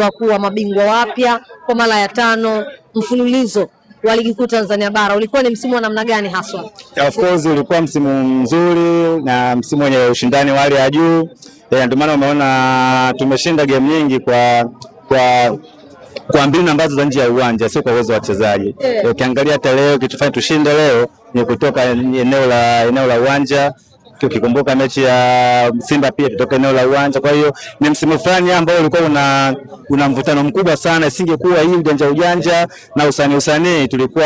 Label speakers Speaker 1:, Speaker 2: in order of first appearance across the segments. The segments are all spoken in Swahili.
Speaker 1: Wakuwa mabingwa wapya kwa mara ya 5 mfululizo wa ligi kuu Tanzania bara. Ulikuwa ni msimu wa namna gani haswa?
Speaker 2: Of course ulikuwa msimu mzuri na msimu wenye ushindani wa hali ya juu. Ndio maana umeona tumeshinda game nyingi kwa mbinu ambazo za nje ya uwanja, sio kwa uwezo wa wachezaji. Ukiangalia hata leo kitufanya tushinde leo ni kutoka eneo la uwanja. Ukikumbuka mechi ya Simba pia kutoka eneo la uwanja. Kwa hiyo ni msimu fulani ambao ulikuwa una mvutano mkubwa sana. Isingekuwa hii ujanja na usanii tulikuwa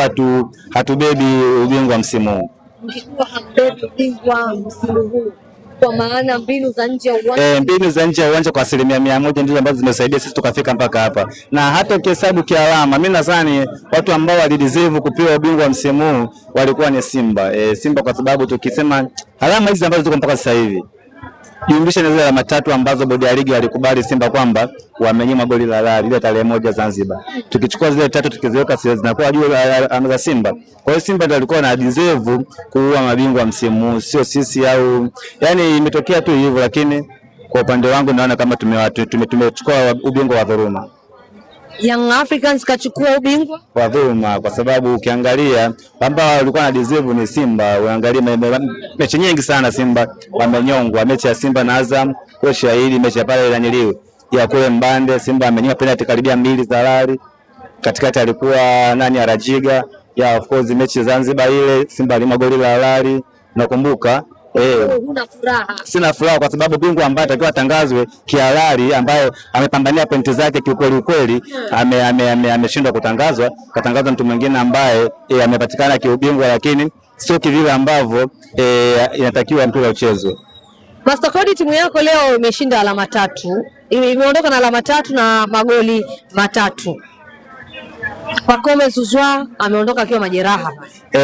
Speaker 2: hatubebi ubingwa msimu huu.
Speaker 1: Mkikuwa hambebi ubingwa msimu huu kwa maana mbinu za nje ya uwanja.
Speaker 2: Mbinu za nje ya uwanja kwa 100% ndizo ambazo zimesaidia sisi tukafika mpaka hapa. Na hata ukihesabu kialama, mimi nadhani watu ambao walideserve kupewa ubingwa msimu huu walikuwa ni Simba. Simba kwa sababu tukisema alama hizi ambazo ziko mpaka sasa hivi, jumlisha na zile alama 3 ambazo bodi ya ligi walikubali Simba kwamba wamenyima goli la halali ile tarehe 1 Zanzibar. Tukichukua zile 3 tukiziweka zinakuwa juu za Simba. Kwa hiyo Simba ndio alikuwa na deserve kuwa mabingwa msimu, sio sisi au yani imetokea tu hivyo, lakini kwa upande wangu naona kama tumechukua ubingwa wa dhuluma.
Speaker 1: Young Africans kachukua ubingwa
Speaker 2: wa dhuluma kwa sababu ukiangalia kwamba walikuwa na deserve ni Simba. Uangalie mechi nyingi sana Simba wamenyongwa, mechi ya Simba na Azam kwa shahidi, mechi ya pale Ilanyiliwe ya kule Mbande Simba amenyima penalty karibia 2 za halali, katikati alikuwa nani Arajiga ya of course mechi Zanzibar ile Simba alima goli la halali nakumbuka.
Speaker 1: Una furaha?
Speaker 2: Sina furaha kwa sababu bingwa ambaye atakiwa atangazwe kihalali, ambaye amepambania pointi zake kiukweli ameshindwa kutangazwa, katangazwa mtu mwingine ambaye amepatikana kiubingwa, lakini sio kivile ambavyo inatakiwa mpira uchezwe.
Speaker 1: Master Code, timu yako leo imeshinda alama 3. Imeondoka na alama 3 na magoli 3. Pacome Zouzoua ameondoka akiwa majeraha.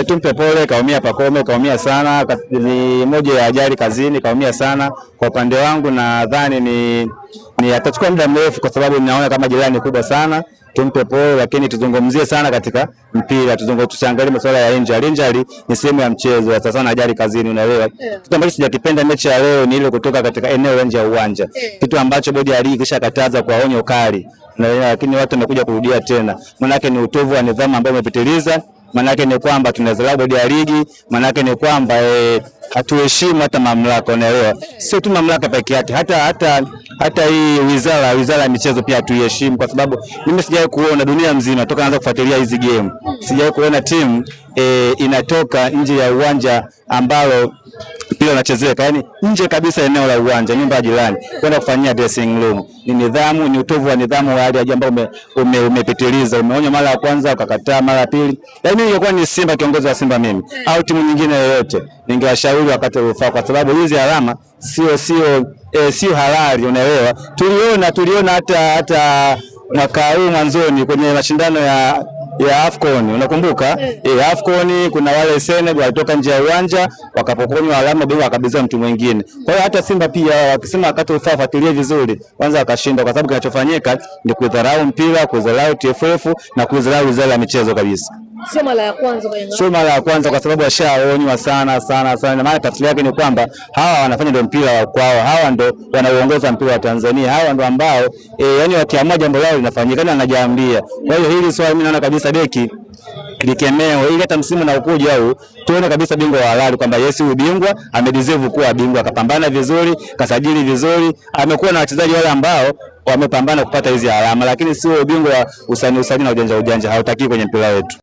Speaker 2: Tumpe pole, kaumia Pacome, kaumia sana, ni moja ya ajali kazini, kaumia sana. Kwa upande wangu nadhani ni atachukua muda mrefu kwa sababu ninaona kama jeraha ni kubwa sana. Tumpe pole, lakini tuzungumzie sana katika mpira, tusiangalie masuala ya injury. Injury ni sehemu ya mchezo, sasa sana ajali kazini, unaelewa. Kitu ambacho sijakipenda mechi ya leo ni ile kutoka katika eneo nje ya uwanja. Kitu ambacho bodi ya ligi kisha kataza kwa onyo kali. Lakini watu wamekuja kurudia tena. Maana yake ni utovu wa nidhamu ambao umepitiliza. Maana yake ni kwamba tunadharau bodi ya ligi, maana yake ni kwamba hatuheshimu hata mamlaka, unaelewa. Sio tu mamlaka pekee yake, hata hii wizara ya michezo pia hatuiheshimu, kwa sababu mimi sijawahi kuona dunia mzima toka naanza kufuatilia hizi game, sijawahi kuona timu inatoka nje ya uwanja ambao mpira unachezeka, yani nje kabisa eneo la uwanja, nyumba ya jirani, kwenda kufanyia dressing room. Ni nidhamu, ni utovu wa nidhamu wa hali ya juu ambao umepitiliza. Umeonya mara ya kwanza ukakataa, mara ya pili. Yaani ingekuwa ni Simba, kiongozi wa Simba mimi au timu nyingine yoyote, ningewashauri wakati ufao, kwa sababu hizi alama sio halali, unaelewa. Tuliona hata mwaka huu mwanzoni kwenye mashindano ya AFCON, unakumbuka? AFCON kuna wale Senegal walitoka nje ya uwanja wakapokonywa alama bila wakabidhiwa mtu mwingine. Kwa hiyo hata Simba pia wakisema wakati ufuatilie vizuri kwanza wakashinda, kwa sababu kinachofanyika ni kudharau mpira, kudharau TFF na kudharau wizara ya michezo kabisa.
Speaker 1: Sio mara ya kwanza bwana.
Speaker 2: Sio mara ya kwanza kwa sababu washaonywa sana. Na maana tafsiri yake ni kwamba hawa wanafanya ndio mpira wa kwao. Hawa ndio wanaoongoza mpira wa Tanzania. Hawa ndio ambao yani wakiamua jambo lao linafanyika na anajaambia. Kwa hiyo hili swali mimi naona kabisa beki likemewe ili hata msimu na ukuja huu tuone kabisa bingwa wa halali kwamba Yesu huyu bingwa amedeserve kuwa bingwa, akapambana vizuri, kasajili vizuri, amekuwa na wachezaji wale ambao wamepambana kupata hizi alama, lakini sio bingwa wa usani na ujanja hautaki kwenye mpira wetu.